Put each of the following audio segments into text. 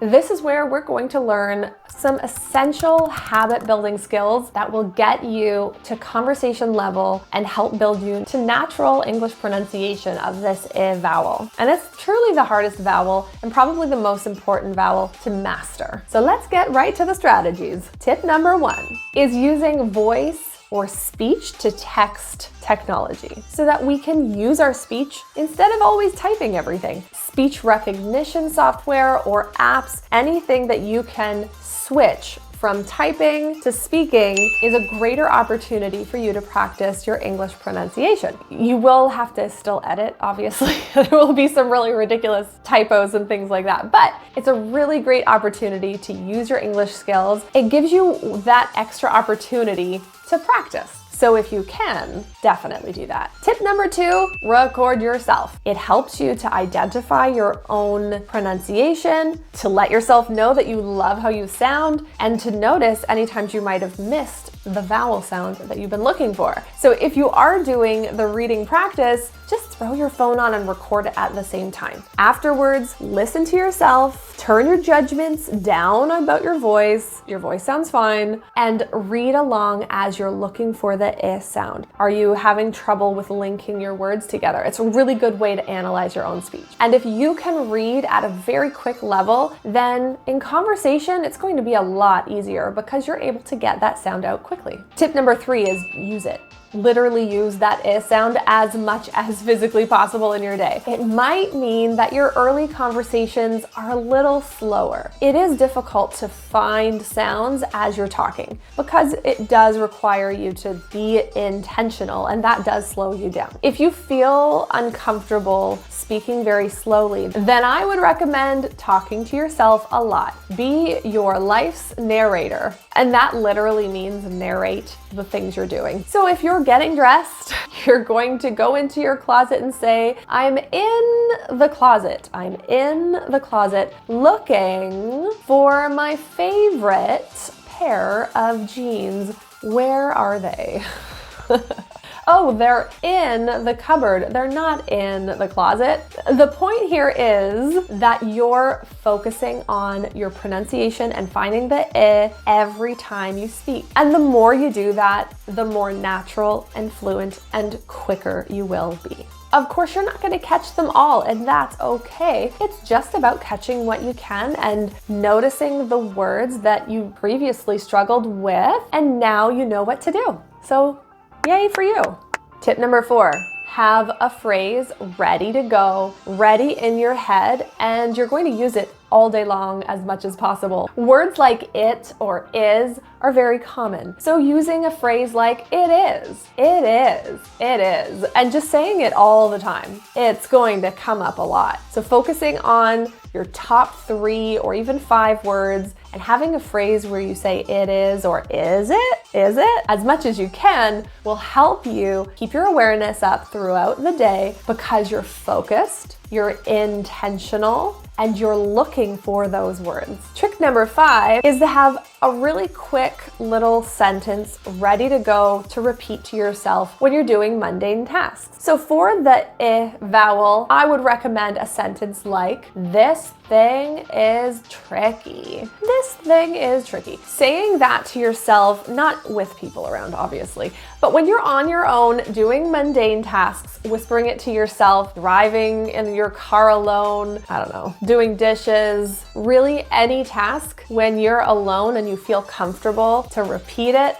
This is where we're going to learn some essential habit building skills that will get you to conversation level and help build you to natural English pronunciation of this I vowel. And it's truly the hardest vowel and probably the most important vowel to master. So let's get right to the strategies. Tip number 1 is using voice or speech to text technology so that we can use our speech instead of always typing everything. Speech recognition software or apps, anything that you can switch from typing to speaking is a greater opportunity for you to practice your English pronunciation. You will have to still edit, obviously. There will be some really ridiculous typos and things like that, but it's a really great opportunity to use your English skills. It gives you that extra opportunity to practice. So if you can, definitely do that. Tip number 2, record yourself. It helps you to identify your own pronunciation, to let yourself know that you love how you sound, and to notice any times you might have missed the vowel sound that you've been looking for. So if you are doing the reading practice, just throw your phone on and record it at the same time. Afterwards, listen to yourself, turn your judgments down about your voice sounds fine, and read along as you're looking for the I sound. Are you having trouble with linking your words together? It's a really good way to analyze your own speech. And if you can read at a very quick level, then in conversation, it's going to be a lot easier because you're able to get that sound out quickly. Tip number 3 is use it. Literally use that I sound as much as physically possible in your day. It might mean that your early conversations are a little slower. It is difficult to find sounds as you're talking because it does require you to be intentional, and that does slow you down. If you feel uncomfortable speaking very slowly, then I would recommend talking to yourself a lot. Be your life's narrator, and that literally means narrate the things you're doing. So if you're getting dressed, you're going to go into your closet and say, I'm in the closet. I'm in the closet looking for my favorite pair of jeans. Where are they? Oh, they're in the cupboard. They're not in the closet. The point here is that you're focusing on your pronunciation and finding the I every time you speak. And the more you do that, the more natural and fluent and quicker you will be. Of course, you're not going to catch them all, and that's okay. It's just about catching what you can and noticing the words that you previously struggled with, and now you know what to do. So, yay for you. Tip number 4, have a phrase ready to go, ready in your head, and you're going to use it all day long as much as possible. Words like it or is are very common. So using a phrase like it is, and just saying it all the time, it's going to come up a lot. So focusing on your top 3 or even 5 words and having a phrase where you say it is or is it, as much as you can will help you keep your awareness up throughout the day because you're focused, you're intentional, and you're looking for those words. Trick number 5 is to have a really quick little sentence ready to go to repeat to yourself when you're doing mundane tasks. So for the I vowel, I would recommend a sentence like, this thing is tricky. This thing is tricky. Saying that to yourself, not with people around, obviously, but when you're on your own doing mundane tasks, whispering it to yourself, driving in your car alone, I don't know, doing dishes, really any task when you're alone and you feel comfortable to repeat it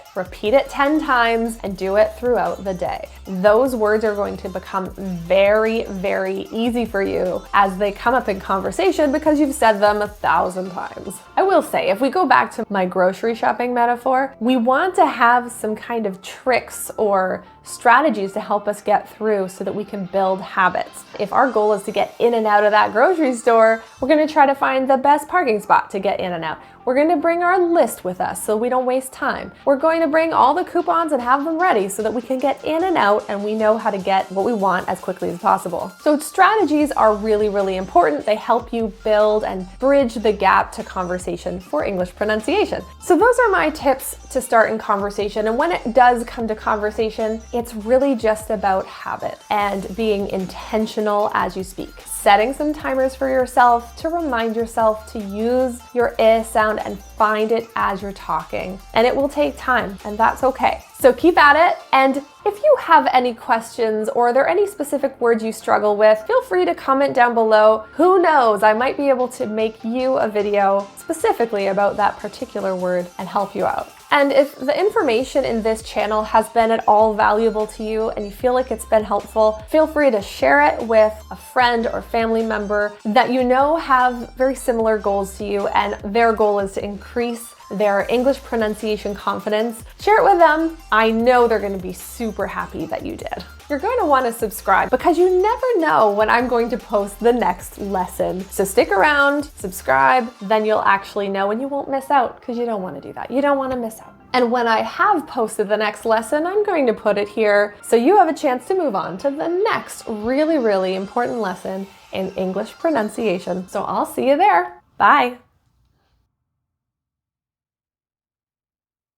10 times and do it throughout the day. Those words are going to become very, very easy for you as they come up in conversation because you've said them 1,000 times. I will say, if we go back to my grocery shopping metaphor, we want to have some kind of tricks or strategies to help us get through so that we can build habits. If our goal is to get in and out of that grocery store, we're going to try to find the best parking spot to get in and out. We're going to bring our list with us so we don't waste time. We're going to bring all the coupons and have them ready so that we can get in and out and we know how to get what we want as quickly as possible. So strategies are really, really important. They help you build and bridge the gap to conversation for English pronunciation. So those are my tips to start in conversation. And when it does come to conversation, It's really just about habit and being intentional as you speak. Setting some timers for yourself to remind yourself to use your sound and find it as you're talking. And it will take time, and that's okay. So keep at it. And if you have any questions or are there any specific words you struggle with, feel free to comment down below. Who knows, I might be able to make you a video specifically about that particular word and help you out. And if the information in this channel has been at all valuable to you and you feel like it's been helpful, feel free to share it with a friend or family member that you know have very similar goals to you, and their goal is to increase their English pronunciation confidence. Share it with them. I know they're going to be super happy that you did. You're going to want to subscribe because you never know when I'm going to post the next lesson. So stick around, subscribe, then you'll actually know and you won't miss out, because you don't want to do that. You don't want to miss out. And when I have posted the next lesson, I'm going to put it here so you have a chance to move on to the next really, really important lesson in English pronunciation. So I'll see you there. Bye.